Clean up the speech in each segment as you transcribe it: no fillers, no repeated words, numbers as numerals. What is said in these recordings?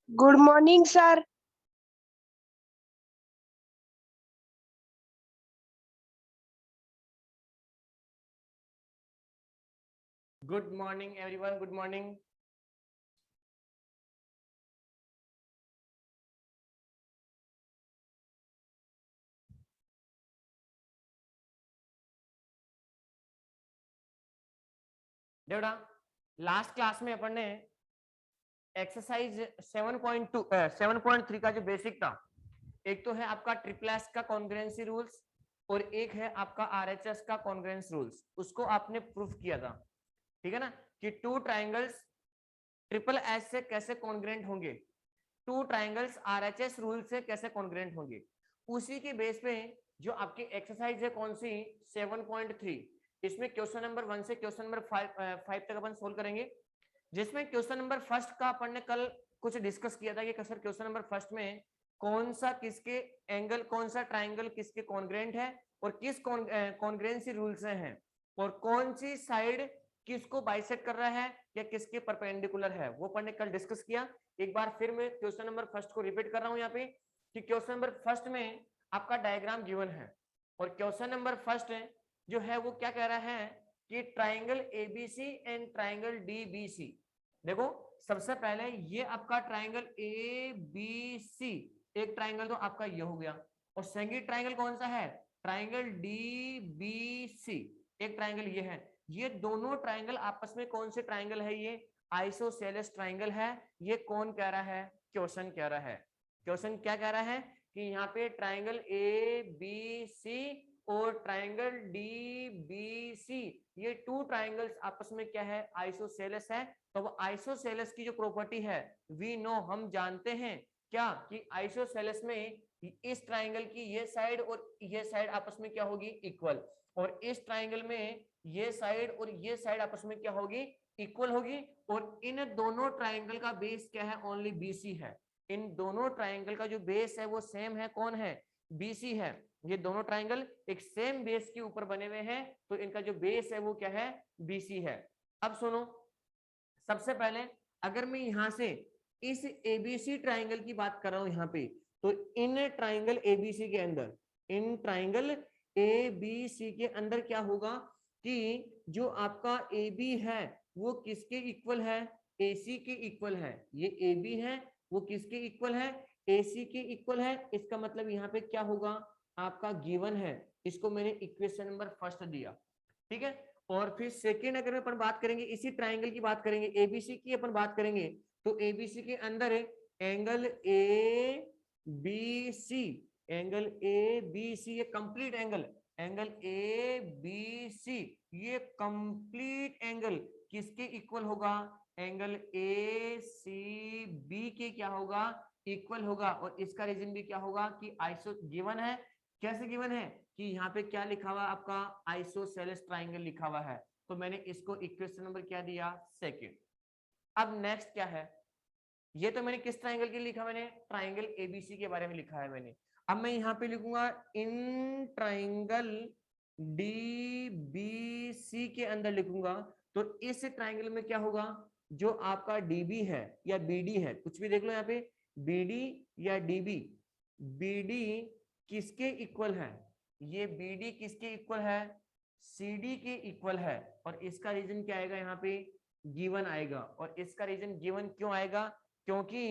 Good morning sir. Good morning everyone, good morning. देखो last class में अपन ने exercise 7.3 का जो बेसिक था, एक तो है आपका ट्रिपल एस का कॉन्ग्रुएंसी रूल्स और एक है आपका आरएचएस का कॉन्ग्रुएंस रूल्स। उसको आपने प्रूफ किया था, ठीक है ना, कि टू ट्राइंगल्स ट्रिपल एस से कैसे कॉन्ग्रुएंट होंगे, टू ट्राइंगल्स आरएचएस रूल से कैसे कॉन्ग्रुएंट होंगे। उसी के बेस पे जो आपकी एक्सरसाइज है कौन सी 7.3, इसमें क्वेश्चन नंबर 1 से क्वेश्चन नंबर 5 तक अपन सोल्व करेंगे। जिसमें क्वेश्चन नंबर फर्स्ट का अपन ने कल कुछ डिस्कस किया था कि सर क्वेश्चन नंबर फर्स्ट में कौन सा किसके एंगल, कौन सा ट्राइंगल किसके कॉन्ग्रुएंट है और किस कॉन्ग्रुएंसी रूल से है और कौन सी साइड किसको बाइसेक्ट कर रहा है या किसके परपेंडिकुलर है, वो अपन ने कल डिस्कस किया। एक बार फिर मैं क्वेश्चन नंबर फर्स्ट को रिपीट कर रहा हूं यहाँ पे कि क्वेश्चन नंबर फर्स्ट में आपका डायग्राम गिवन है और क्वेश्चन नंबर फर्स्ट जो है वो क्या कह रहा है कि triangle ABC and triangle DBC. देखो सबसे पहले ये आपका ट्राइंगल ए बी सी, एक ट्राइंगल तो आपका ये हो गया, और सेकंड ट्राइंगल कौन सा है, ट्राइंगल डी बी सी, एक ट्राइंगल ये है। ये दोनों ट्राइंगल आपस में कौन से ट्राइंगल है, ये आइसोसेलेस ट्राइंगल है। ये कौन कह रहा है, क्वेश्चन कह रहा है। क्वेश्चन क्या कह रहा है कि यहाँ पे ट्राइंगल ए बी सी और ट्राइंगल डी बी सी, ये टू ट्राइंगल्स आपस में क्या है, आइसोसेलेस है। तो वो आइसोसेलेस की जो प्रॉपर्टी है वी नो, हम जानते हैं क्या कि आइसोसेलेस में इस ट्राइंगल की ये साइड और ये साइड आपस में क्या होगी, इक्वल, और इस ट्राइंगल में ये साइड और ये साइड आपस में क्या होगी, इक्वल होगी। और इन दोनों ट्राइंगल का बेस क्या है, ओनली बीसी है। इन दोनों ट्राइंगल का जो बेस है वो सेम है, कौन है, बीसी है। ये दोनों ट्राइंगल एक सेम बेस के ऊपर बने हुए हैं, तो इनका जो बेस है वो क्या है, बीसी है। अब सुनो, सबसे पहले अगर मैं यहां से इस एबीसी ट्राइंगल की बात कर रहा हूं यहाँ पे, तो इन ट्राइंगल एबीसी के अंदर, इन ट्राइंगल एबीसी के अंदर क्या होगा कि जो आपका ए बी है वो किसके इक्वल है, एसी के इक्वल है। ये ए बी है वो किसके इक्वल है, एसी के इक्वल है। इसका मतलब यहाँ पे क्या होगा, आपका गिवन है, इसको मैंने इक्वेशन नंबर फर्स्ट दिया, ठीक है। और फिर सेकेंड अगर अपन बात करेंगे, इसी ट्राइंगल की बात करेंगे, एबीसी की अपन बात करेंगे, तो एबीसी के अंदर angle A B C, angle A B C, ये complete angle, angle A B C, ये कंप्लीट एंगल किसके इक्वल होगा, एंगल ए सी बी के क्या होगा, इक्वल होगा। और इसका रीजन भी क्या होगा कि आइसो गिवन है, कैसे गिवन है कि यहाँ पे क्या लिखा हुआ आपका, आइसोसेलेस ट्राइंगल लिखा हुआ है, तो मैंने इसको इक्वेशन नंबर क्या दिया, सेकंड। अब नेक्स्ट क्या है, ये तो मैंने किस ट्राइंगल के लिखा, मैंने ट्राइंगल एबीसी के बारे में लिखा है मैंने। अब मैं यहाँ पे लिखूंगा in triangle D B C के अंदर लिखूंगा, तो इस ट्राइंगल में क्या होगा, जो आपका डीबी है या बीडी है, कुछ भी देख लो यहाँ पे, बीडी या डीबी, बीडी किसके इक्वल है, ये बीडी किसके इक्वल है, सीडी के इक्वल है। और इसका रीजन क्या आएगा, यहाँ पे गिवन आएगा। और इसका रीजन गिवन क्यों आएगा, क्योंकि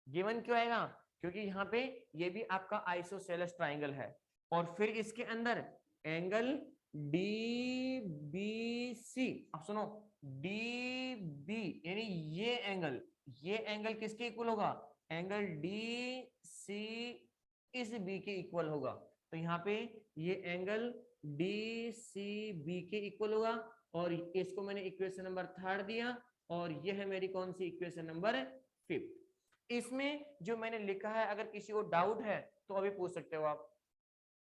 गिवन क्यों आएगा, क्योंकि यहाँ पे ये भी आपका आइसोसेलेस ट्राइंगल है। और फिर इसके अंदर एंगल डी बी सी, अब सुनो, डी बी यानी ये एंगल किसके इक्वल होगा, एंगल डी सी इस बी के इक्वल होगा। तो यहाँ पे ये एंगल डी सी बी के इक्वल होगा, और इसको मैंने इक्वेशन नंबर थर्ड दिया, और ये है मेरी कौन सी, इक्वेशन नंबर फिफ्थ। इसमें जो मैंने लिखा है, अगर किसी को डाउट है तो अभी पूछ सकते हो आप।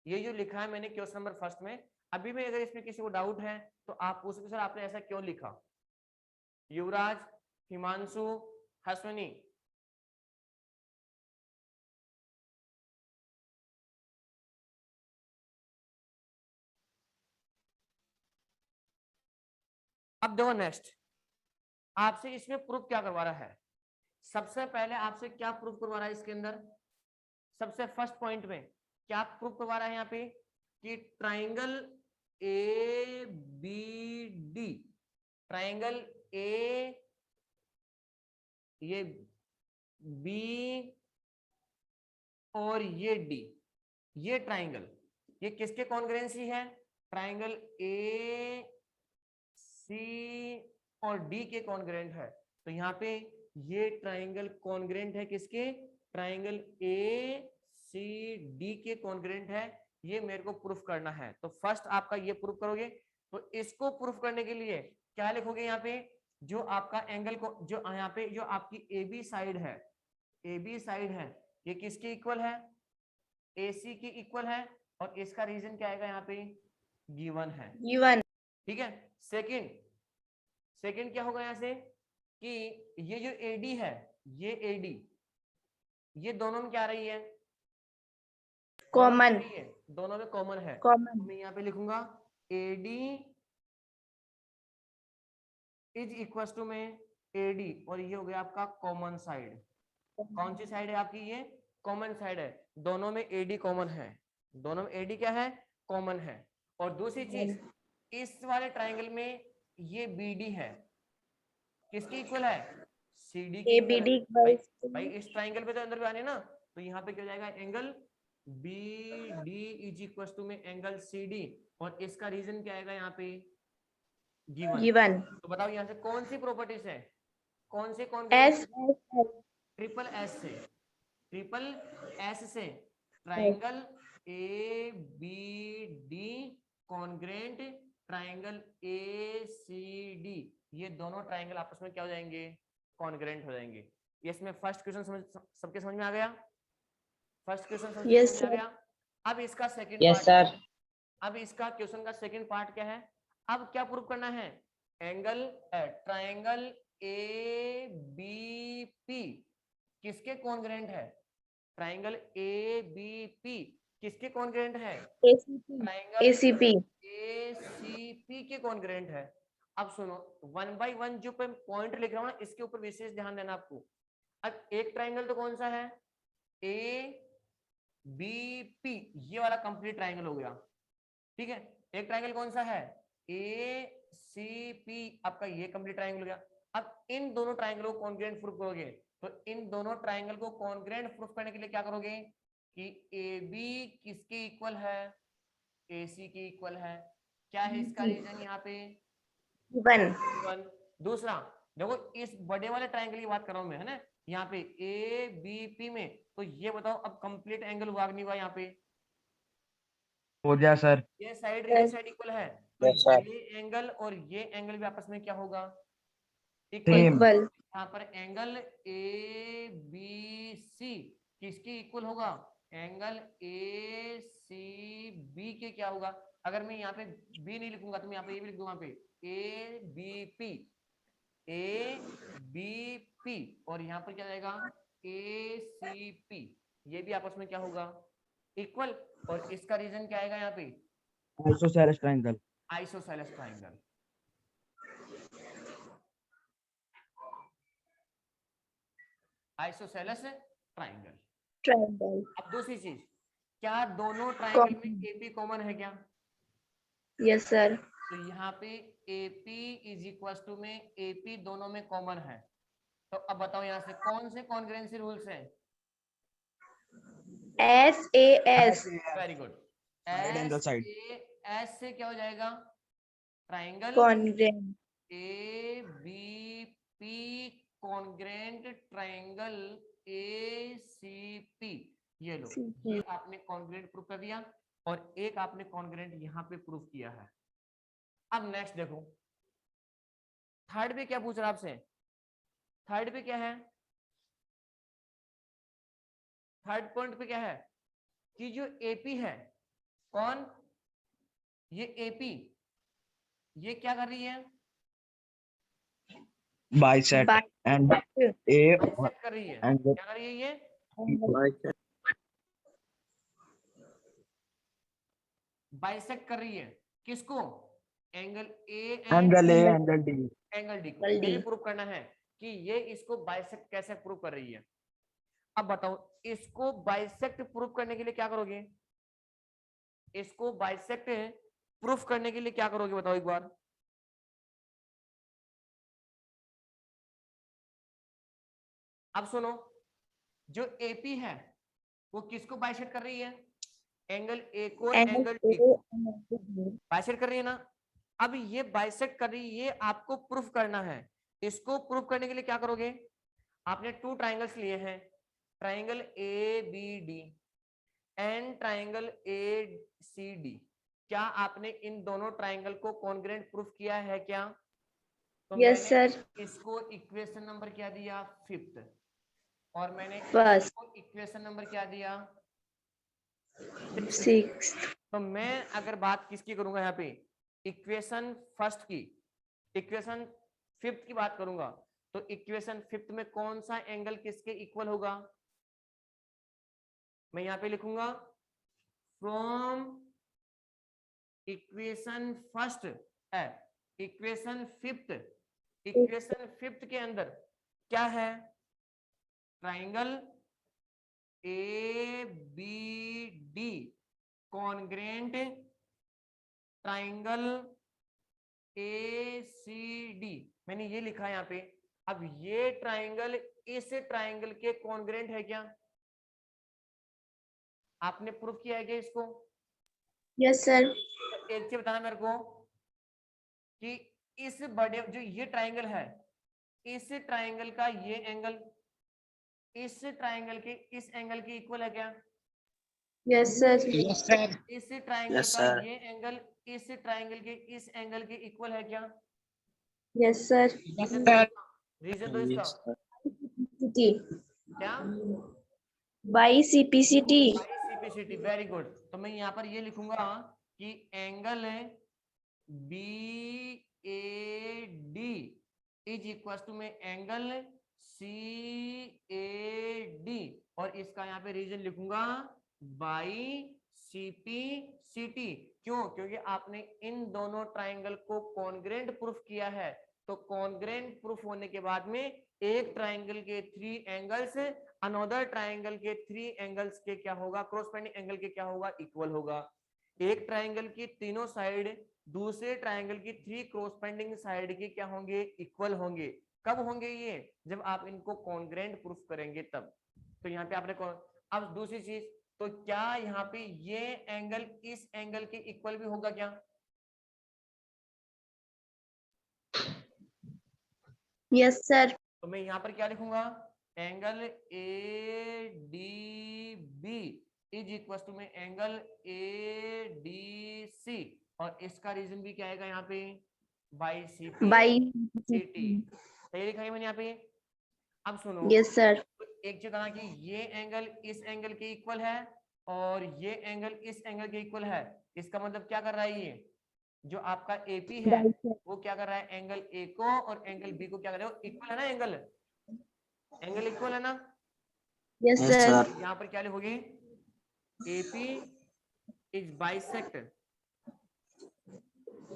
ये जो लिखा है मैंने क्वेश्चन नंबर फर्स्ट में, अभी में अगर इसमें किसी को डाउट है तो आप पूछ सकते, सर आपने ऐसा क्यों लिखा। युवराज, हिमांशु, हसवनी, अब देखो नेक्स्ट, आपसे इसमें प्रूफ क्या करवा रहा है सबसे पहले आपसे क्या प्रूफ करवा रहा है इसके अंदर, सबसे फर्स्ट पॉइंट में क्या प्रूफ करवा रहा है यहाँ पे कि triangle A B D, triangle A, ये बी और ये डी, ये ट्राइंगल, ये किसके कॉन्ग्रुएंसी है, ट्राइंगल ए सी और डी के कॉन्ग्रुएंट है। तो यहाँ पे ये ट्राइंगल कॉन्ग्रुएंट है किसके, ट्राइंगल ए सी डी के कॉन्ग्रुएंट है, ये मेरे को प्रूफ करना है। तो फर्स्ट आपका ये प्रूफ करोगे, तो इसको प्रूफ करने के लिए क्या लिखोगे यहाँ पे, जो आपका एंगल को, जो यहाँ पे जो आपकी ए बी साइड है, ए बी साइड है, ये किसके इक्वल है, AC की इक्वल है, और इसका रीजन क्या आएगा यहाँ पे, गिवन है, गिवन। ठीक है। सेकंड क्या होगा यहाँ से कि ये जो AD है, ये AD, ये दोनों में क्या रही है, कॉमन, दोनों में कॉमन है। कॉमन। तो मैं यहाँ पे लिखूंगा AD इज इक्वल टू में AD, और ये हो गया आपका कॉमन साइड। कौन सी साइड है आपकी, ये कॉमन साइड है, दोनों में AD कॉमन है, दोनों में AD क्या है, कॉमन है। और दूसरी चीज, इस वाले ट्राइंगल में ये BD है, किसकी इक्वल है, CD की इक्वल है। भाई इस ट्राइंगल पे तो अंदर भी आने ना, तो यहाँ पे क्या जाएगा, angle BD is equal to में एंगल CD, और इसका रीजन क्या आएगा यहाँ पे, गिवन। तो बताओ यहाँ से कौन सी प्रॉपर्टीज है, कौन से एस, ट्रिपल एस से triangle A B D congruent triangle A C D, ये दोनों ट्राइंगल आपस में क्या हो जाएंगे, कॉन्ग्रेंट हो जाएंगे। इसमें फर्स्ट क्वेश्चन सबके समझ में आ गया, फर्स्ट क्वेश्चन समझ में आ गया। अब इसका सेकंड पार्ट, अब इसका क्वेश्चन का सेकंड पार्ट क्या है, अब क्या प्रूव करना है, angle triangle A B P किसके कॉन्ग्रुएंट है, ट्राइंगल ए बी पी किसके कॉन्ग्रुएंट है, ट्राइंगल ACP के कॉन्ग्रुएंट है। अब सुनो, वन बाय वन जो पॉइंट लिख रहा हूं ना, इसके ऊपर विशेष ध्यान देना आपको। अब एक ट्राइंगल तो कौन सा है, ABP, ये वाला कंप्लीट ट्राइंगल हो गया, ठीक है। एक ट्राइंगल कौन सा है, ACP, आपका ये कंप्लीट ट्राइंगल हो गया। अब इन दोनों ट्राइंगलों को कॉन्ग्रुएंट प्रूफ करोगे, तो इन दोनों ट्राइंगल को कॉन्ग्रुएंट प्रूफ करने के लिए क्या करोगे कि AB किसके इक्वल है, AC की इक्वल है। क्या है इसका रीजन यहाँ पे, वन। दूसरा देखो, इस बड़े वाले ट्राइंगल की बात कर रहा हूं मैं, है ना, यहाँ पे ABP में, तो ये बताओ अब कंप्लीट एंगल हुआ नहीं हुआ, यहाँ पे हो गया सर, ये साइड इक्वल है, तो ये एंगल और ये एंगल भी आपस में क्या होगा, इक्वल। यहाँ पर एंगल ABC किसकी इक्वल होगा, एंगल ACB के क्या होगा। अगर मैं यहाँ पे B नहीं लिखूंगा तो मैं यहाँ पे ये भी लिख दूंगा, पे ABP और यहाँ पर क्या जाएगा ACP, ये भी आपस में क्या होगा, इक्वल। और इसका रीजन क्या आएगा यहाँ पे, isosceles triangle, isosceles triangle. Isosceles triangle. अब दूसरी चीज, क्या दोनों ट्रायंगल में AP कॉमन है क्या, यस सर। तो यहाँ पे AP इज इक्वल टू में AP दोनों में कॉमन है। तो अब बताओ यहाँ से कौन से कॉन्ग्रुएंसी रूल्स हैं, SAS। वेरी गुड, SAS से क्या हो जाएगा, triangle congruent, ABP congruent triangle ACP। ये लो, ये आपने कॉन्ग्रुएंट प्रूफ कर दिया, और एक आपने कॉन्ग्रुएंट यहाँ पे प्रूफ किया है। अब नेक्स्ट देखो, थर्ड पे क्या पूछ रहा आपसे, थर्ड पे क्या है, थर्ड पॉइंट पे क्या है कि जो AP है, कौन, ये AP, ये क्या कर रही है, बाइसेक्ट एंड ए कर रही है, क्या कर रही है, ये बाइसेक्ट कर रही है, किसको, एंगल A एंगल D को। ये प्रूफ करना है कि ये इसको बाइसेक्ट कैसे प्रूव कर रही है। अब बताओ इसको बाइसेक्ट प्रूव करने के लिए क्या करोगे, इसको बाइसेक्ट प्रूफ करने के लिए क्या करोगे बताओ एक बार। अब सुनो, जो एपी है वो किसको बाइसेक्ट कर रही है, एंगल ए को और एंगल डी को बाइसेक्ट कर रही है ना। अब ये बाइसेक्ट कर रही है, ये आपको प्रूफ करना है। इसको प्रूफ करने के लिए क्या करोगे, आपने टू ट्राइंगल्स लिए हैं, triangle A B D and triangle A C D. क्या आपने इन दोनों ट्राइंगल को कॉन्ग्रुएंट प्रूफ किया है क्या? तो यस मैंने सर। इसको इक्वेशन नंबर क्या दिया, फिफ्थ, और मैंने फर्स्ट। इसको इक्वेशन नंबर क्या दिया, 6। तो मैं अगर बात किसकी करूंगा यहाँ पे, इक्वेशन फर्स्ट की, इक्वेशन फिफ्थ की बात करूंगा, तो इक्वेशन फिफ्थ में कौन सा एंगल किसके इक्वल होगा, मैं यहाँ पे लिखूंगा फ्रॉम इक्वेशन फर्स्ट है इक्वेशन फिफ्थ, इक्वेशन फिफ्थ के अंदर क्या है, triangle A B D congruent triangle A C D, मैंने ये लिखा है यहाँ पे। अब ये ट्राइंगल इस ट्राइंगल के कॉन्ग्रेंट है क्या, आपने प्रूफ किया है क्या इसको? Yes sir. तो एक चीज बताना मेरे को कि इस बड़े जो ये ट्राइंगल है, इस ट्राइंगल का ये एंगल इस ट्राइंगल के इस एंगल के इक्वल है क्या? Yes sir. इस ट्राइंगल का ये एंगल इस ट्राइंगल के इस एंगल के इक्वल है क्या? Yes sir. रीजन दो इसका क्या, by CPCT. CPCT, very good. तो मैं यहाँ पर ये लिखूंगा कि angle B A D is equal to में एंगल सी ए डी, और इसका यहाँ पे रीजन लिखूंगा बाई सीपी सीटी। क्यों? क्योंकि आपने इन दोनों ट्राइंगल को कॉन्ग्रेंट प्रूफ किया है, तो कॉन्ग्रेंट प्रूफ होने के बाद में एक ट्राइंगल के 3 एंगल्स अनदर ट्राइंगल के 3 एंगल्स के क्या होगा, क्रॉसपेंडिंग एंगल के क्या होगा, इक्वल होगा। एक ट्राइंगल की तीनों साइड दूसरे ट्राइंगल की 3 क्रॉसपेंडिंग साइड के क्या होंगे, इक्वल होंगे। कब होंगे ये, जब आप इनको कॉन्ग्रेंट प्रूफ करेंगे तब। तो यहाँ पे आपने अब दूसरी चीज, तो क्या यहाँ पे ये एंगल इस एंगल के इक्वल भी होगा क्या? Yes sir. तो मैं यहाँ पर क्या लिखूंगा, angle A D B is equal to में एंगल ए डी सी, और इसका रीजन भी क्या आएगा यहाँ पे, by C P C T. सही लिखा है मैंने यहाँ पे। अब सुनो, यस सर। तो एक चीज कहना कि ये एंगल इस एंगल के इक्वल है और ये एंगल इस एंगल के इक्वल है। इसका मतलब क्या कर रहा है, ये जो आपका एपी है वो क्या कर रहा है, एंगल ए को और एंगल बी को क्या कर रहा है, इक्वल है ना, एंगल एंगल इक्वल है ना। Yes sir. यहाँ पर क्या लिखोगे, AP is bisect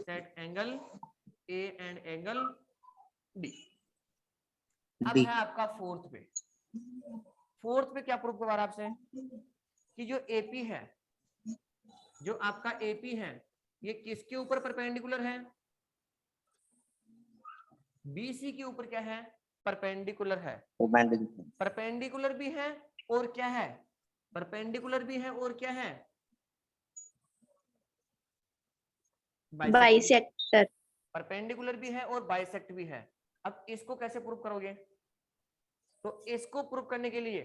set angle A and angle D. अब है आपका फोर्थ पे, फोर्थ पे क्या प्रूफ करवा रहा है आपसे कि जो एपी है, जो आपका एपी है, ये किसके ऊपर परपेंडिकुलर है, बीसी के ऊपर क्या है, परपेंडिकुलर है। परपेंडिकुलर भी है और क्या है, परपेंडिकुलर भी है और क्या है, बाइसेक्टर। परपेंडिकुलर भी है और बाइसेक्ट भी है। अब इसको कैसे प्रूव करोगे, तो इसको प्रूव करने के लिए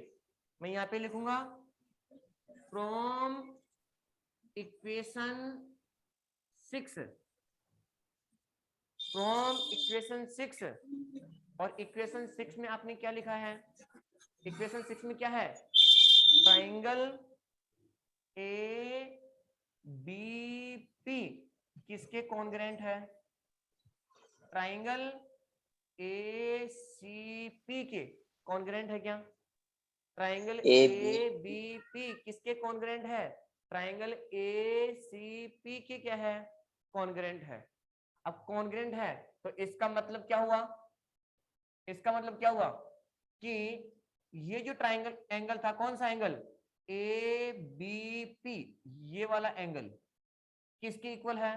मैं यहाँ पे लिखूंगा फ्रॉम इक्वेशन 6, फ्रॉम इक्वेशन 6, और इक्वेशन 6 में आपने क्या लिखा है, इक्वेशन 6 में क्या है, ट्राइंगल ए बी पी किसके कॉन्ग्रेंट है, ट्राइंगल ए सी पी के कॉन्ग्रेंट है क्या, ट्राइंगल ए बी पी किसके कॉन्ग्रेंट है, ट्राइंगल ए सी पी के क्या है, कॉन्ग्रेंट है। अब कॉन्ग्रेंट है तो इसका मतलब क्या हुआ, इसका मतलब क्या हुआ कि ये जो ट्राइंगल एंगल था, कौन सा एंगल, ए बी पी, ये वाला एंगल किसके इक्वल है,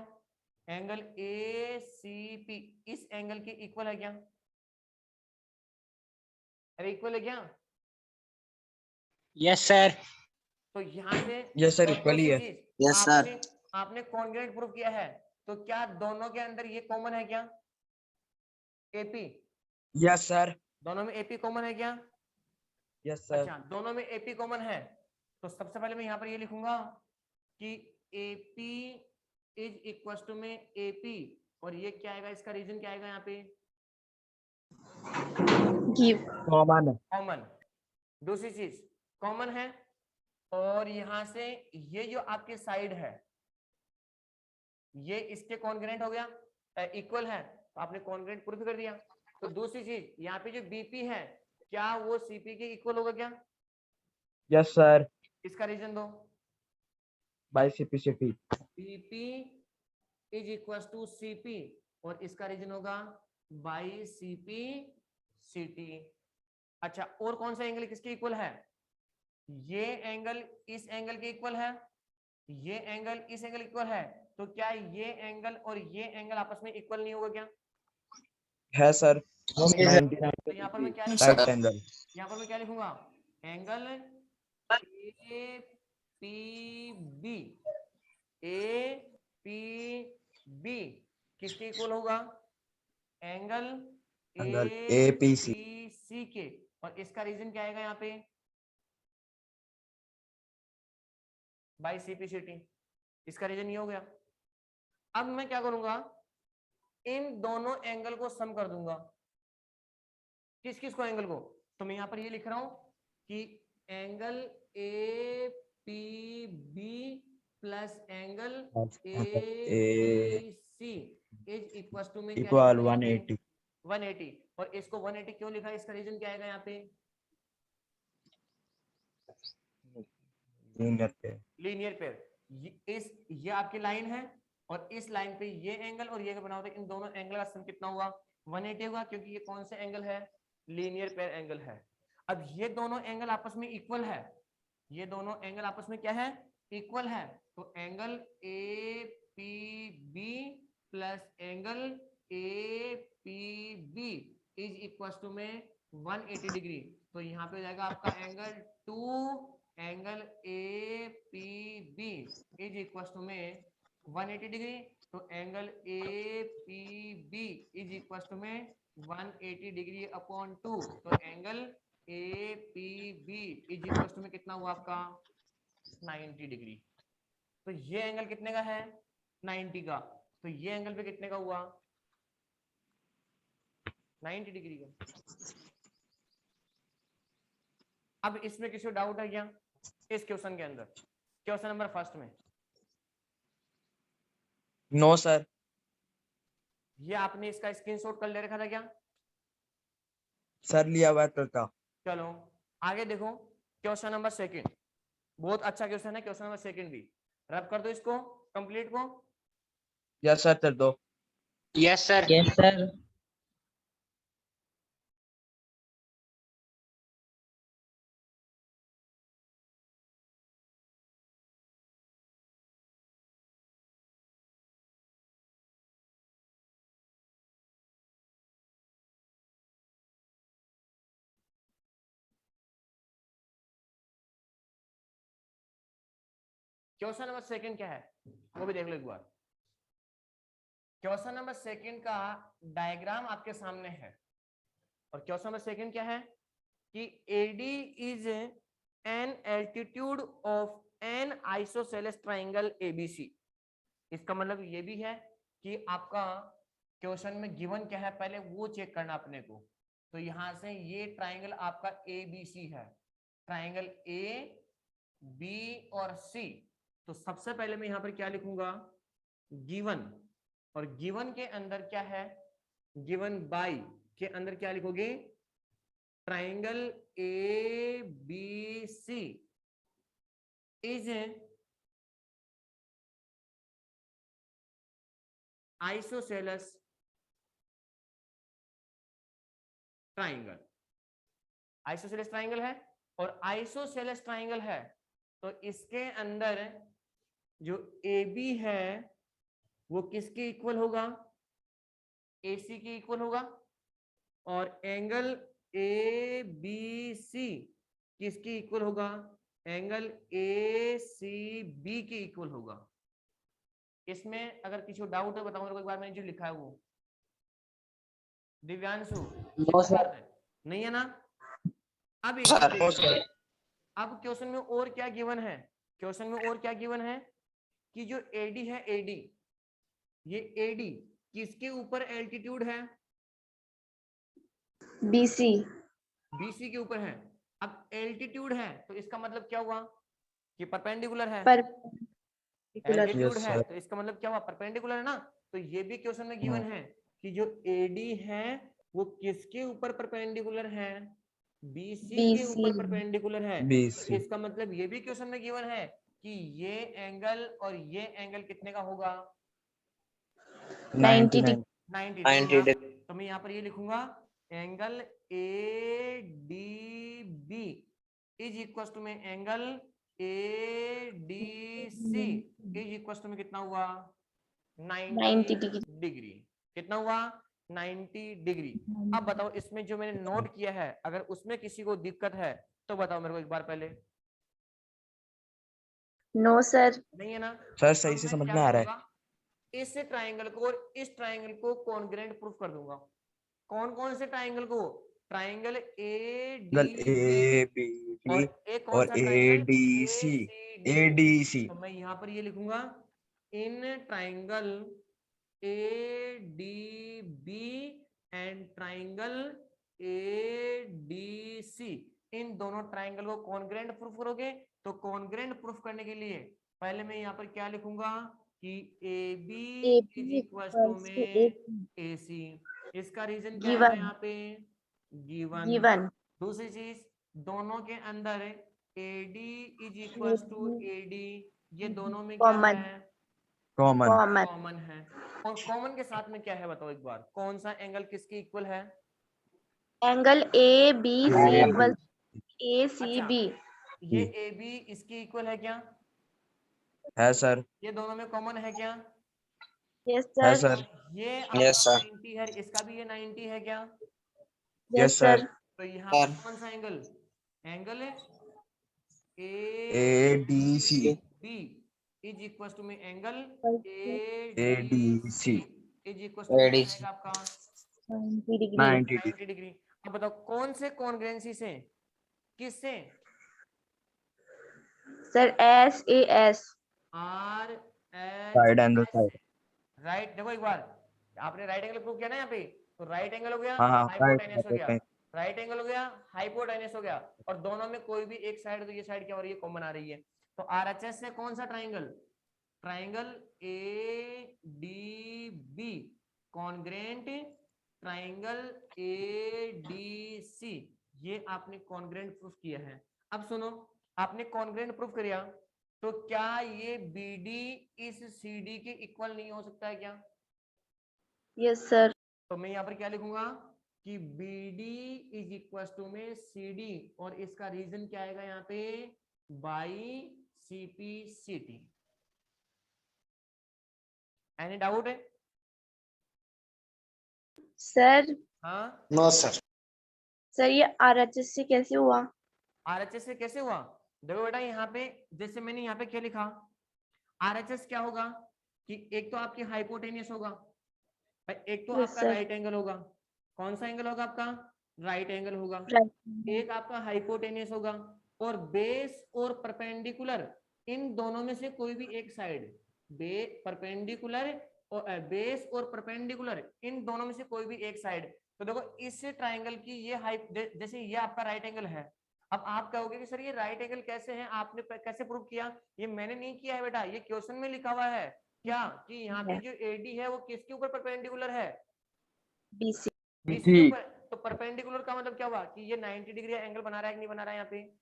एंगल ए सी पी, इस एंगल के इक्वल है क्या, अरे इक्वल है क्या। Yes sir. तो यहाँ से यस सर, और इक्वली दूसरी है। चीज, Yes, sir. आपने कॉन्ग्रुएंट प्रूफ किया है, तो क्या दोनों के अंदर ये कॉमन है क्या, एपी, यस सर। दोनों में एपी कॉमन है क्या। Yes sir. अच्छा, दोनों में एपी कॉमन है, तो सबसे पहले मैं यहाँ पर ये लिखूंगा कि एपी इज इक्वल टू में एपी, और ये क्या आएगा, इसका रीजन क्या आएगा यहाँ पे, गिव कॉमन। कॉमन। दूसरी चीज कॉमन है, और यहां से ये जो आपके साइड है ये इसके कॉन्ग्रुएंट हो गया, इक्वल है, तो आपने कॉन्ग्रुएंट प्रूफ कर दिया। तो दूसरी चीज यहाँ पे जो बीपी है, क्या वो सीपी के इक्वल होगा क्या, यस सर। इसका रीजन दो। By CPCT. BP is equal to CP, और इसका रीजन होगा बाई सीपी सीटी। अच्छा, और कौन सा एंगल किसके इक्वल है, ये एंगल इस एंगल के इक्वल है, ये एंगल इस एंगल इक्वल है, तो क्या ये एंगल और ये एंगल आपस में इक्वल नहीं होगा क्या। है सर। Okay, sir. 99 तो यहाँ पर मैं क्या राइट एंगल। यहाँ पर मैं क्या लिखूंगा, angle A P B, A P B किसके इक्वल होगा, angle angle A APC। P C के, और इसका रीजन क्या आएगा यहाँ पे, बाई सीपीसीटी, इसका रीजन ये हो गया। अब मैं क्या करूंगा, इन दोनों एंगल को सम कर दूंगा, किस किस को, एंगल को, तो मैं यहां पर ये लिख रहा हूं कि angle A P B plus angle A P C is equal to में क्या इक्वल लिखूंगा यहाँ पे? 180। 180, और इसको 180 क्यों लिखा है, इसका रीजन क्या आएगा यहाँ पे, लीनियर पे। Linear pair. ये आपकी लाइन है, और इस लाइन पे ये एंगल और ये बना होता है, इन दोनों एंगल का सम कितना हुआ, 180 हुआ, क्योंकि ये कौन सा एंगल है, लीनियर पेयर एंगल है। अब ये दोनों एंगल आपस में इक्वल है, ये दोनों एंगल आपस में क्या है, इक्वल है, तो angle A P B plus angle A P B is equal to में 180 डिग्री। तो यहाँ पे हो जाएगा आपका angle 2 angle A P B is equal to में 180 डिग्री, तो angle A P B is equal to में 180 डिग्री अपॉन 2, तो angle A P B is equal to में कितना हुआ आपका 90 डिग्री। तो ये एंगल कितने का है, 90 का, तो ये एंगल पे कितने का हुआ, 90 डिग्री का। अब इसमें किसी को डाउट है क्या, इस क्वेश्चन के अंदर, क्वेश्चन नंबर फर्स्ट में, नो सर। ये आपने इसका स्क्रीनशॉट कर ले रखा था क्या, सर लिया हुआ तो था। चलो आगे देखो, क्वेश्चन नंबर सेकंड, बहुत अच्छा क्वेश्चन है क्वेश्चन नंबर सेकंड भी, रब कर दो इसको कंप्लीट को। यस सर, कर दो। Yes sir. Yes sir. Question number second क्या है वो भी देख लो एक बार। क्वेश्चन नंबर सेकंड का डायग्राम आपके सामने है, और क्वेश्चन नंबर सेकंड क्या है कि AD is an altitude of N isosceles triangle ABC। इसका मतलब ये भी है कि आपका क्वेश्चन में गिवन क्या है पहले वो चेक करना अपने को। तो यहां से ये ट्राइंगल आपका ABC है, ट्राइंगल AB और C। तो सबसे पहले मैं यहां पर क्या लिखूंगा, गिवन, और गिवन के अंदर क्या है, गिवन बाय के अंदर क्या लिखोगे, triangle ABC is isosceles triangle, isosceles triangle है और आइसोसेलेस ट्राइंगल है तो इसके अंदर जो AB है वो किसके इक्वल होगा, AC के इक्वल होगा, और एंगल ABC किसके इक्वल होगा, एंगल ACB के इक्वल होगा। इसमें अगर किसी को डाउट है बताओ मेरे को एक बार, मैंने जो लिखा है वो। Divyanshu No, sir. नहीं है ना? अब एक Sir. बात नो देखिए, सर। अब क्वेश्चन में और क्या गिवन है, क्वेश्चन में और क्या गिवन है कि जो AD है, AD, ये AD किसके ऊपर एल्टीट्यूड है, BC, BC के ऊपर है। अब एल्टीट्यूड है तो इसका मतलब क्या हुआ कि परपेंडिकुलर है, perpendicular, एल्टीट्यूड Yes, है sir. तो इसका मतलब क्या हुआ, परपेंडिकुलर है ना। तो ये भी क्वेश्चन में गिवन है कि जो AD है वो किसके ऊपर परपेंडिकुलर है, BC के BC, ऊपर परपेंडिकुलर है। तो BC. इसका मतलब ये भी क्वेश्चन में गिवन है कि ये एंगल और ये एंगल कितने का होगा, 90 degree, 90 90 डिग्री। degree. तो मैं यहाँ पर ये लिखूंगा angle ADB is equal to में angle ADC is equal to में कितना हुआ, 90 90 degree. डिग्री। कितना हुआ, 90 डिग्री। अब बताओ इसमें जो मैंने नोट किया है अगर उसमें किसी को दिक्कत है तो बताओ मेरे को एक बार पहले। No sir, नहीं है ना? सर अब सही से मैं समझ क्या में आ रहा है। करूंगा, इस ट्राइंगल को और इस ट्राइंगल को कॉन्ग्रुएंट प्रूफ कर दूंगा। कौन कौन से ट्राइंगल को, ट्राइंगल एंगल ADB और ABD एक कौन और सा ट्राइंगल ADC, ACD। ADC। तो मैं यहाँ पर ये लिखूंगा in triangle ADB and triangle ADC, इन दोनों ट्राइंगल को कॉन्ग्रुएंट प्रूफ करोगे। तो कॉन्ग्रुएंट प्रूफ करने के लिए पहले मैं यहाँ पर क्या लिखूंगा कि AB इज इक्वल टू में AC। इसका रीजन क्या है given, यहाँ पे, गिवन। given, दूसरी चीज दोनों के अंदर AD is equal to AD, ये दोनों में क्या common, है, कॉमन। common, कॉमन है। और कॉमन के साथ में क्या है बताओ एक बार, कौन सा एंगल किसके इक्वल है, angle ABC equals ACB. ये AB इसके इक्वल है क्या, है सर। ये दोनों में कॉमन है क्या, Yes है sir, सर। ये Yes, आपका sir. 90 है, इसका भी ये 90 है क्या। yes yes sir, sir. तो यहाँ Sir. पर कौन सा angle, angle ADC, ADB is equal to में angle ADC ADC, is equal to ADC. आएगा आपका 90 degree. 90 डिग्री। 90 डिग्री। अब बताओ कौन से कॉन्ग्रुएंसी से, किससे, Sir, SAS, side angle RHS। Side. Right, देखो एक बार आपने राइट एंगल प्रूव किया ना यहाँ पे, तो राइट एंगल हो गया, हाँ हाँ हाइपोटेनस हो गया, राइट। राइट एंगल हो गया, हाइपोटेनस हो गया, और दोनों में कोई भी एक साइड, तो ये साइड क्या हो रही है, कॉमन आ रही है। तो RHS से कौन सा triangle, triangle ADB congruent triangle ADC, ये आपने कॉन्ग्रुएंट प्रूफ किया है। अब सुनो, आपने कॉन्ग्रुएंट प्रूफ किया तो क्या ये BD इस CD के इक्वल नहीं हो सकता है क्या। yes sir, तो मैं यहाँ पर क्या लिखूंगा कि BD इज इक्वल टू में CD, और इसका रीजन क्या आएगा यहाँ पे, बाई CPCT। एनी डाउट है, sir, हाँ। No, sir. sir ये RHS से कैसे हुआ? RHS से कैसे हुआ, देखो बेटा यहाँ पे जैसे मैंने यहाँ पे क्या लिखा, RHS क्या होगा कि एक तो आपकी हाइपोटेनियस होगा, एक तो Yes, आपका sir. राइट एंगल होगा। कौन सा एंगल होगा आपका, राइट एंगल होगा। Right. एक आपका हाइपोटेनियस होगा, और बेस और परपेंडिकुलर इन दोनों में से कोई भी एक साइड, परपेंडिकुलर और बेस और परपेंडिकुलर इन दोनों में से कोई भी एक साइड। तो देखो इस ट्राइंगल की ये जैसे ये आपका राइट एंगल है, अब आप कहोगे कि सर ये राइट एंगल कैसे है, आपने कैसे प्रूव किया, ये मैंने नहीं किया है बेटा, ये क्वेश्चन में लिखा हुआ है क्या कि यहाँ पे जो AD है वो किसके ऊपर परपेंडिकुलर है, BC, BC के ऊपर। तो परपेंडिकुलर का मतलब क्या हुआ कि ये 90 डिग्री एंगल बना रहा है कि नहीं बना रहा है यहाँ पे,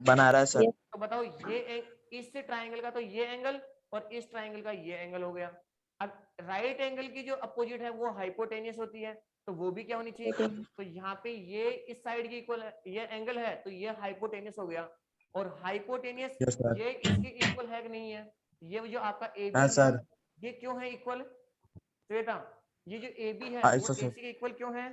बना रहा है सर। Yes. तो बताओ ये इस ट्राइंगल का तो ये एंगल और इस ट्राइंगल का ये एंगल हो गया। अब राइट एंगल की जो अपोजिट है वो हाइपोटेनियस होती है, तो वो भी क्या होनी चाहिए equal। तो यहाँ पे ये इस साइड की इक्वल है, ये एंगल है तो ये हाइपोटेनियस हो गया, और हाइपोटेनियस यस सर। ये इसके इक्वल है कि नहीं है, ये जो आपका ए हाँ बी है सर। ये क्यों है इक्वल श्वेता, ये जो ए बी है हाँ, वो सर। AC के इक्वल क्यों है,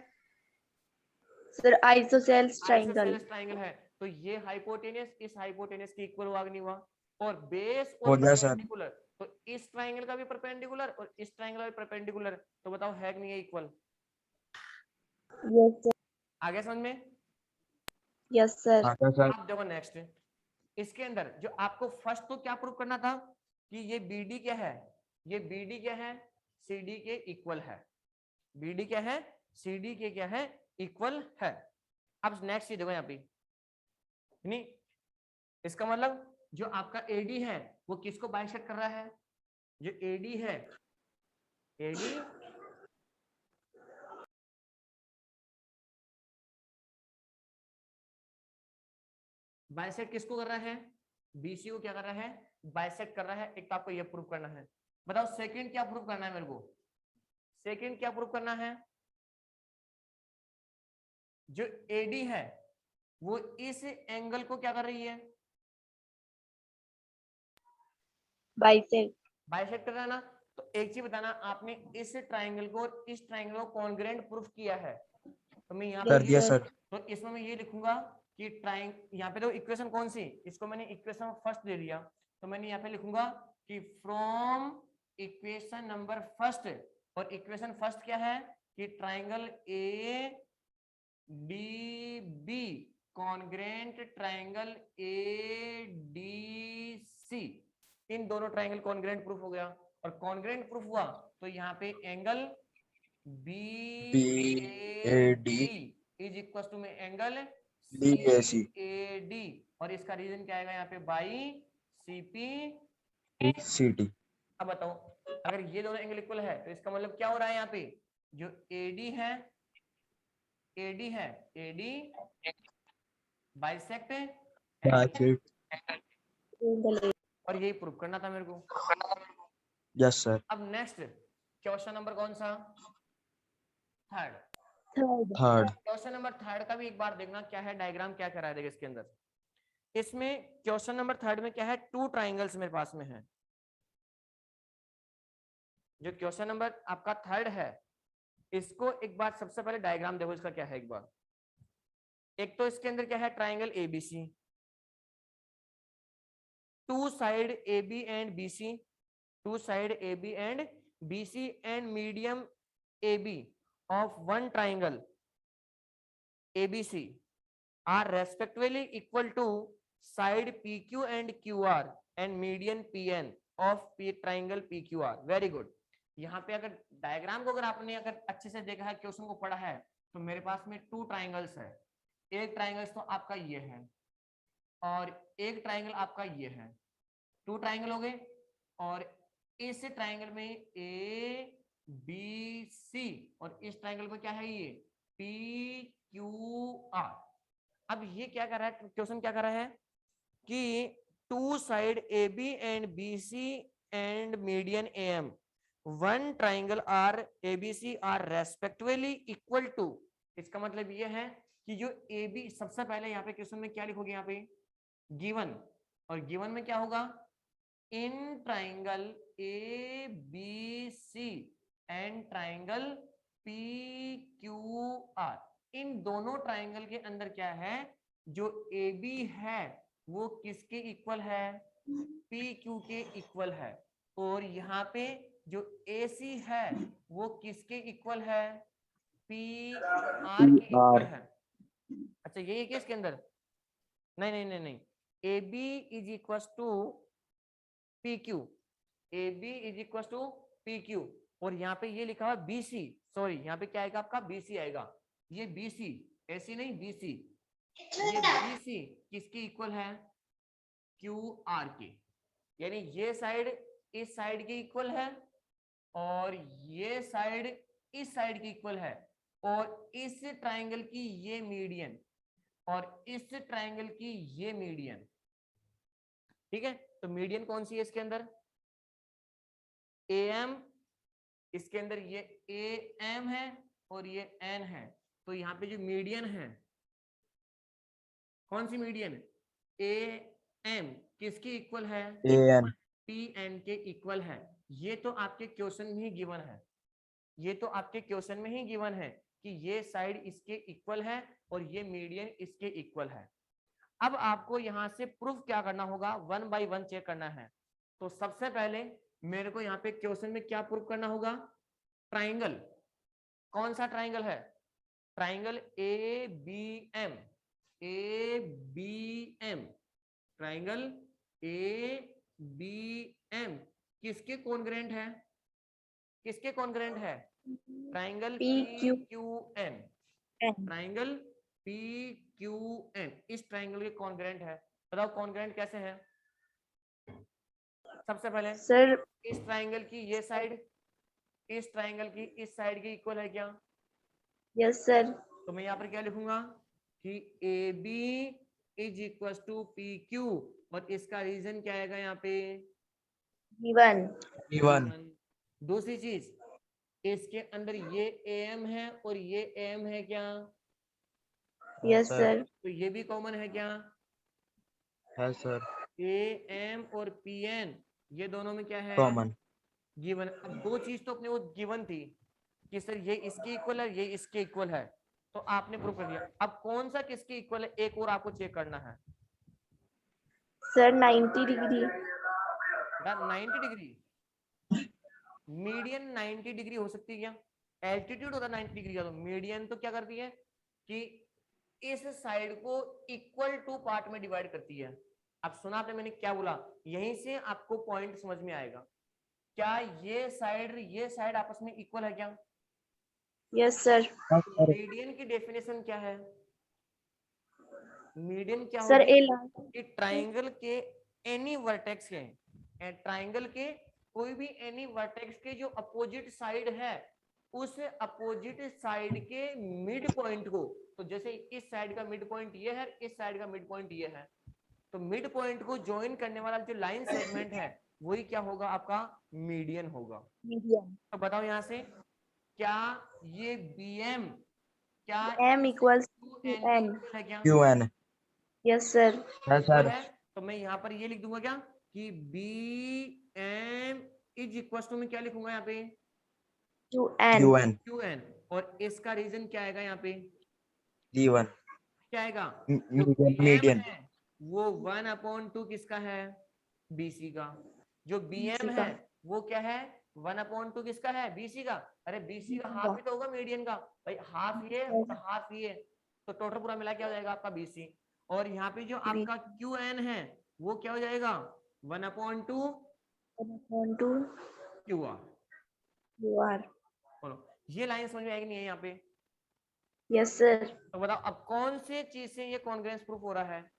sir isosceles triangle. Isosceles triangle है, तो ये हाइपोटेनियस इस हाइपोटेनियस के इक्वल हुआ कि नहीं हुआ, और बेस और हो गया सर। परपेंडिकुलर, तो इस ट्रायंगल का भी परपेंडिकुलर और इस ट्रायंगल का भी परपेंडिकुलर, तो बताओ है कि नहीं है इक्वल, यस सर। आगे समझ में। Yes sir. हाँ सर। अब देखो नेक्स्ट, इसके अंदर जो आपको फर्स्ट तो क्या प्रूव करना था कि ये BD क्या है, ये BD क्या है, CD के इक्वल है, BD क्या है, CD के क्या है, इक्वल है। अब नेक्स्ट ये देखो यहाँ पे, नहीं इसका मतलब जो आपका AD है वो किसको बाइसेक्ट कर रहा है, जो AD है, AD बाइसेक्ट किसको कर रहा है, BC को क्या कर रहा है, बाइसेक्ट कर रहा है। एक तो आपको ये प्रूव करना है, बताओ सेकंड क्या प्रूव करना है मेरे को, सेकंड क्या प्रूव करना है, जो AD है वो इस एंगल को क्या कर रही है, बाइसेक्ट। बाइसेक्ट कर रहा है ना। तो एक चीज बताना, आपने इस ट्राइंगल को और इस ट्राइंगल को कॉन्ग्रुएंट प्रूफ किया है, तो मैं यहाँ कर पे दिया सर। तो इसमें मैं ये लिखूंगा कि ट्राइंग, यहाँ पे तो इक्वेशन कौन सी, इसको मैंने इक्वेशन फर्स्ट दे दिया, तो मैंने यहाँ पे लिखूंगा कि फ्रॉम इक्वेशन नंबर फर्स्ट, और इक्वेशन फर्स्ट क्या है कि triangle ADB congruent triangle ADC, इन दोनों ट्राइंगल कॉन्ग्रुएंट प्रूफ हो गया, और कॉन्ग्रुएंट प्रूफ हुआ तो यहाँ पे angle BAD is equal to में एंगल DAC CAD, और इसका रीजन क्या आएगा यहाँ पे, बाई CP। CT। अब बताओ अगर ये दोनों एंगल इक्वल है तो इसका मतलब क्या हो रहा है, यहाँ पे जो AD है, AD बाइसेक्ट और यही प्रूव करना था मेरे को। Yes sir. अब नेक्स्ट क्वेश्चन नंबर कौन सा, third. Third. Third. Question number third का भी एक बार देखना क्या है, डायग्राम क्या करा है देखिए इसके अंदर। इसमें क्वेश्चन नंबर थर्ड में क्या है, टू ट्राइंगल्स मेरे पास में है। जो क्वेश्चन नंबर आपका थर्ड है इसको एक बार सबसे पहले डायग्राम देखो इसका क्या है एक बार। एक तो इसके अंदर क्या है, triangle ABC, two side AB and BC, two side AB and BC and medium AB of one triangle ABC are respectively equal to side PQ and QR and median PN of triangle PQR। Very good. यहाँ पे अगर diagram को अगर आपने अगर अच्छे से देखा है, क्वेश्चन को पढ़ा है, तो मेरे पास में टू ट्राइंगल्स है। एक ट्राइंगल्स तो आपका ये है और एक ट्राइंगल आपका ये है, टू ट्राइंगल हो गए। और इस ट्राइंगल में ABC और इस ट्राइंगल में क्या है, ये PQR। अब ये क्या कर रहा है, क्वेश्चन क्या कर रहा है कि two side AB and BC and median AM one triangle are ABC are respectively equal to. इसका मतलब ये है कि जो AB, सबसे पहले यहाँ पे क्वेश्चन में क्या लिखोगे, यहाँ पे गिवन, और गिवन में क्या होगा, in triangle ABC and triangle PQR, इन दोनों ट्राइंगल के अंदर क्या है, जो AB है वो किसके इक्वल है, PQ के इक्वल है, और यहाँ पे जो AC है वो किसके इक्वल है, PR के इक्वल है। अच्छा यही है कि इसके अंदर, नहीं नहीं नहीं नहीं, AB is equal to PQ, AB is equal to PQ, और यहाँ पे ये लिखा हुआ BC, सॉरी यहाँ पे क्या आएगा आपका BC आएगा, ये BC, AC नहीं BC, ये BC किसके इक्वल है, QR के, यानी ये साइड इस साइड के इक्वल है और ये साइड इस साइड की इक्वल है, और इस ट्राइंगल की ये मीडियन और इस ट्राइंगल की ये मीडियन। ठीक है, तो मीडियन कौन सी है इसके अंदर, AM इसके अंदर ये ए एम है और ये एन है, तो यहाँ पे जो मीडियन है, कौन सी मीडियन, ए एम किसकी इक्वल है, AN. पी एन के इक्वल है। ये तो आपके क्वेश्चन में ही गिवन है, ये तो आपके क्वेश्चन में ही गिवन है कि ये साइड इसके इक्वल है और ये मीडियन इसके इक्वल है। अब आपको यहां से प्रूफ क्या करना होगा, 1 बाय 1 चेक करना है। तो सबसे पहले मेरे को यहाँ पे क्वेश्चन में क्या प्रूफ करना होगा, ट्राइंगल, कौन सा ट्राइंगल है, triangle A B M, A B M, triangle A B M किसके कॉन्ग्रेंट है, किसके कॉन्ग्रेंट है, triangle P PQ Q N, N. Triangle P Q N इस ट्राइंगल के कॉन्ग्रेंट है। बताओ कॉन्ग्रेंट कैसे है, सबसे पहले सर इस ट्राइंगल की ये साइड इस ट्राइंगल की इस साइड के इक्वल है क्या, यस सर, तो मैं यहाँ पर क्या लिखूंगा कि A B is equal to P Q, और इसका रीजन क्या आएगा यहाँ पे, गिवन, B1. दूसरी चीज इसके अंदर ये एम है और ये एम है क्या, यस Sir. सर, तो ये भी कॉमन है क्या, Yes, sir. ए एम और पी एन ये दोनों में क्या है, Common. गिवन। अब दो चीज तो अपने वो गिवन थी कि सर ये इसके इक्वल है, ये इसके इक्वल है, तो आपने प्रूव कर दिया। अब कौन सा किसके इक्वल है एक और आपको चेक करना है, sir 90 degree, 90 degree, median 90 degree हो सकती है क्या, एल्टीट्यूड होता है 90 डिग्री का, तो मीडियन तो क्या करती है कि इस साइड को इक्वल टू पार्ट में डिवाइड करती है। अब सुना आपने मैंने क्या बोला, यहीं से आपको पॉइंट समझ में आएगा, क्या ये साइड आपस में इक्वल है क्या, यस सर, मीडियन की डेफिनेशन क्या है, मीडियन क्या सर होगी ए कि ट्राइंगल के एनी वर्टेक्स के, ट्राइंगल के कोई भी एनी वर्टेक्स के जो अपोजिट साइड है उस अपोजिट साइड के मिड पॉइंट को, तो जैसे इस साइड का मिड पॉइंट ये है, इस साइड का मिड पॉइंट ये है, तो मिड पॉइंट को ज्वाइन करने वाला जो लाइन सेगमेंट है वही क्या होगा, आपका मीडियन होगा। मीडियन, तो बताओ यहां से क्या ये BM क्या M equals to to N N, है क्या, QN. Yes sir, Yes, equal sir. है, तो मैं यहाँ पर ये लिख दूंगा क्या कि BM इज इक्वल टू, मैं क्या लिखूंगा यहाँ पे to N, QN. QN, और इसका रीजन क्या आएगा यहाँ पे, D1. क्या आएगा, जो Median. BM Median. है वो 1/2 किसका है, BC का, जो BM BC का। है वो क्या है 1/2 किसका है, BC का, अरे BC का हाफ ही तो होगा मीडियन का, भाई हाफ ये और हाफ ये, तो टोटल पूरा मिला क्या हो जाएगा आपका BC, और यहाँ पे जो आपका QN है वो क्या हो जाएगा 1/2 1/2 QR। QR, बोलो ये लाइन समझ में आएगी नहीं है यहाँ पे, यस सर, तो बताओ अब कौन से चीज से ये कॉन्ग्रेंस प्रूफ हो रहा है,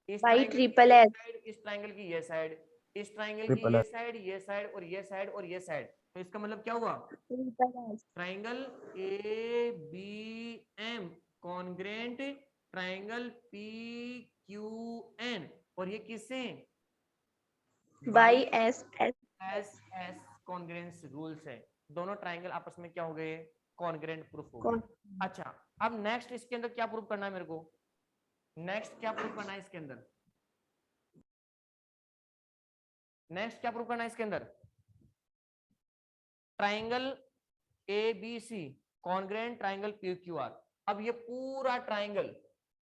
इस बाई triangle की ट्रिपल ये एस, साइड, इस ट्राइंगल की ये साइड, इस ट्राइंगल की Triple ये S. साइड, ये साइड और ये साइड और ये साइड, तो इसका मतलब क्या हुआ, triple S, triangle ABM congruent triangle PQN, और ये किससे, by S S, SS congruence rule से दोनों ट्राइंगल आपस में क्या हो गए, कॉन्ग्रेंट प्रूफ हो गए। अच्छा अब नेक्स्ट इसके अंदर क्या प्रूफ करना है मेरे को, नेक्स्ट क्या प्रूफ करना है इसके अंदर, नेक्स्ट क्या प्रूफ करना है इसके अंदर, triangle ABC congruent triangle PQR। अब ये पूरा ट्राइंगल,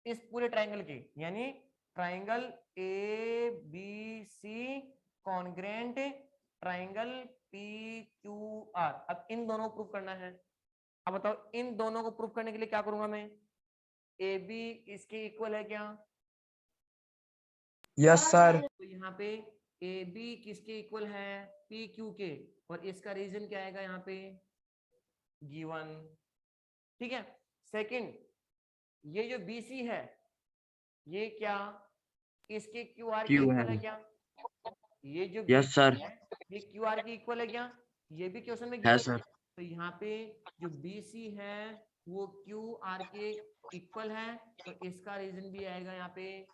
इस पूरे ट्राइंगल की यानी triangle ABC congruent triangle PQR, अब इन दोनों को प्रूफ करना है। अब बताओ इन दोनों को प्रूफ करने के लिए क्या करूंगा मैं, AB इसके इक्वल है क्या, Yes, sir. तो यहाँ पे AB किसके इक्वल है, PQ के, और इसका रीजन क्या आएगा यहाँ पे गिवन, ठीक है। सेकंड ये जो BC है ये क्या इसके QR के इक्वल है क्या, ये जो Yes, BC sir. है ये QR के इक्वल है क्या, ये भी क्वेश्चन में Yes, गिवन sir. है, तो यहाँ पे जो BC है वो QR के इक्वल है, तो इसका रीजन भी आएगा यहाँ पे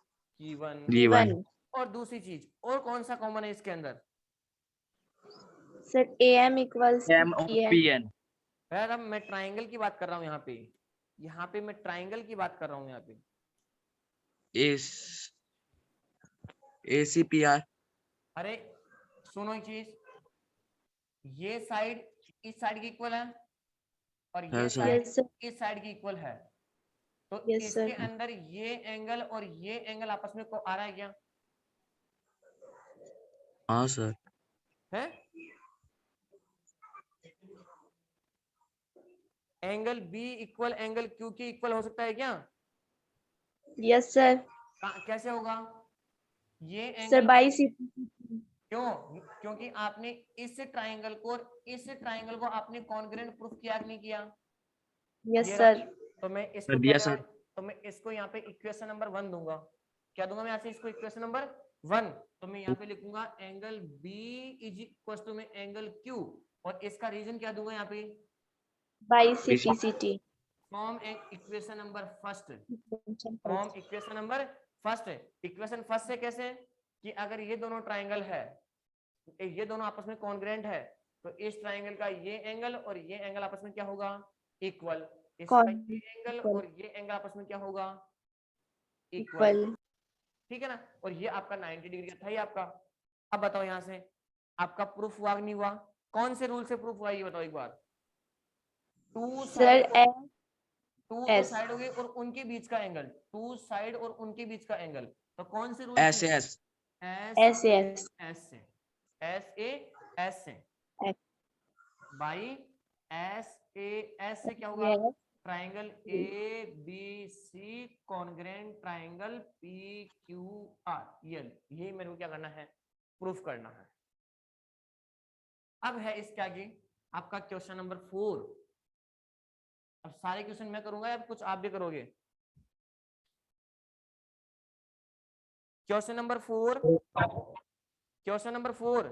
गिवन। Given. और दूसरी चीज और कौन सा कॉमन है इसके अंदर, sir AM equals M O EN. P N. यार अब मैं ट्राइंगल की बात कर रहा हूँ यहाँ पे मैं ट्राइंगल की बात कर रहा हूँ यहाँ पे। is ACPR. अरे सुनो एक चीज, ये साइड इस साइड की इक्वल है और ये हाँ, सर। Side Yes, sir. इस साइड की इक्वल है, तो Yes, इसके sir. अंदर ये एंगल और ये एंगल आपस में को आ रहा है क्या? हाँ सर। है angle B equal angle Q के इक्वल हो सकता है क्या? Yes, sir. कैसे होगा? ये Sir, एंगल by CPCT. क्यों? क्योंकि आपने इस ट्राइंगल को और इस ट्राइंगल को आपने कॉन्ग्रुएंट प्रूफ किया कि नहीं किया? Yes, ये sir. रहा। तो मैं इसको कर दिया क्या सर। तो मैं इसको यहाँ पे इक्वेशन नंबर 1 दूंगा। क्या दूंगा मैं यहाँ से इसको इक्वेशन नंबर 1? तो मैं यहाँ पे लिखूंगा angle B is equal to में एंगल क्यू, और इसका रीजन क्या दूंगा यहाँ पे? By CPCT. From equation number first. From equation number first. Equation first से कैसे? कि अगर ये दोनों ट्राइंगल है, ये दोनों आपस में कॉन्ग्रुएंट है, तो इस ट्राइंगल का ये एंगल और ये एंगल आपस में क्या होगा? इक्वल। इसका ये एंगल और ये एंगल आपस में क्या होगा? इक्वल। Equal. ठीक है ना? और ये आपका 90 डिग्री का था ये आपका। अब बताओ यहाँ से आपका प्रूफ हुआ नहीं हुआ? कौन से रूल से प्रूफ हुआ ये बताओ एक बार। Two Sir, side, S. Two तो S. साइड हो गई और उनके बीच का एंगल, टू साइड और उनके बीच का एंगल, तो कौन से रूल S से? S. S S. एस से, एस ए एस से, S. By S A S से क्या होगा? Yes. Triangle A B C congruent triangle P Q R, यही मेरे को क्या करना है? प्रूफ करना है। अब है इसके आगे आपका क्वेश्चन नंबर 4। अब सारे क्वेश्चन मैं करूंगा या कुछ आप भी करोगे? क्वेश्चन नंबर 4, क्वेश्चन नंबर 4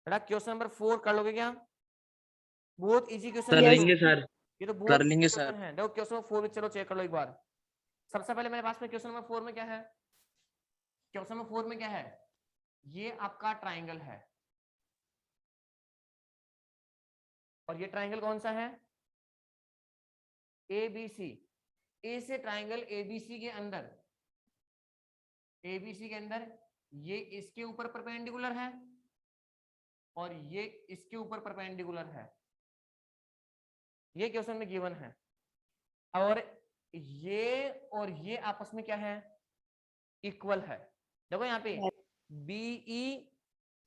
बेटा, क्वेश्चन नंबर 4 कर लोगे क्या? बहुत इजी क्वेश्चन कर है लेंगे सर। ये तो कर बहुत लेंगे क्वेश्चन सर। है। देखो क्वेश्चन नंबर 4 भी चलो चेक कर लो एक बार। सबसे पहले मेरे पास में क्वेश्चन नंबर 4 में क्या है? क्वेश्चन नंबर 4 में क्या है? ये आपका ट्राइंगल है और ये ट्राइंगल कौन सा है? एबीसी। इस ट्राइंगल एबीसी के अंदर, एबीसी के अंदर ये इसके ऊपर परपेंडिकुलर है और ये इसके ऊपर परपेंडिकुलर है। ये क्वेश्चन में गिवन है। और ये आपस में क्या है? इक्वल है। देखो यहाँ पे बीई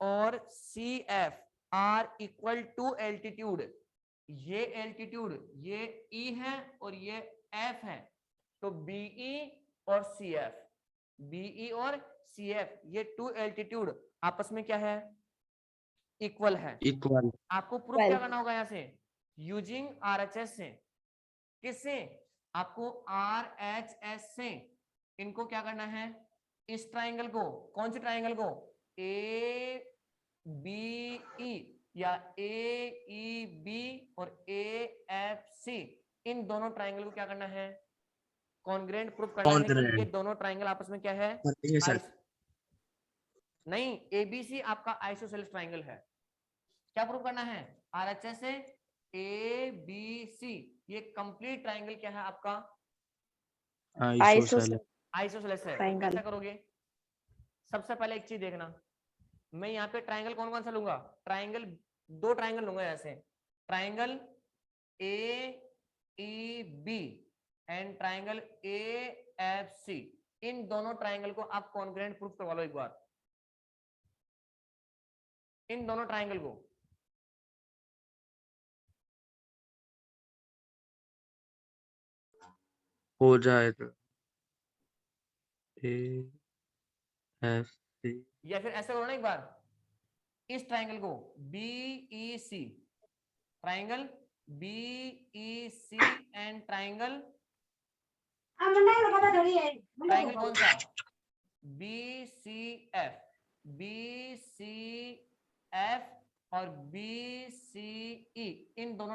और C F are equal to altitude. ये एल्टीट्यूड ये ई है और ये एफ है, तो बीई और सी एफ, बीई और सी एफ ये टू एल्टीट्यूड आपस में क्या है? इक्वल है। इक्वल। आपको प्रूफ क्या करना होगा यहाँ से? यूजिंग आरएचएस से। किससे? आपको आरएचएस से इनको क्या करना है? इस ट्राइंगल को, कौन से ट्राइंगल को? ए बी ई या ए ई बी और ए एफ सी, इन दोनों ट्राइंगल को क्या करना है? कॉन्ग्रुएंट प्रूफ करना है कि ये दोनों ट्राइंगल आपस में क्या है? कर लेंगे सर। नहीं, एबीसी आपका आइसोसेलेस ट्राइंगल है। क्या प्रूफ करना है? आरएचएस से ए बी सी ये कंप्लीट ट्राइंगल क्या है आपका? आइसोसेलेस। आइसोसेलेस है। Triangle. कैसा करोगे? सबसे पहले एक चीज देखना, मैं यहाँ पे ट्राइंगल कौन कौन सा लूंगा? ट्राइंगल, दो ट्राइंगल लूंगा ऐसे, triangle A E B and triangle A F C. इन दोनों ट्राइंगल को आप कॉन्ग्रुएंट प्रूफ करवा लो एक बार। इन दोनों ट्राइंगल को हो जाए तो ए एफ सी। या फिर ऐसा करो ना एक बार, इस ट्राइंगल को B E C, triangle B E C and triangle कौन सा? B C F, B C F और बी सी ई, इन दोनों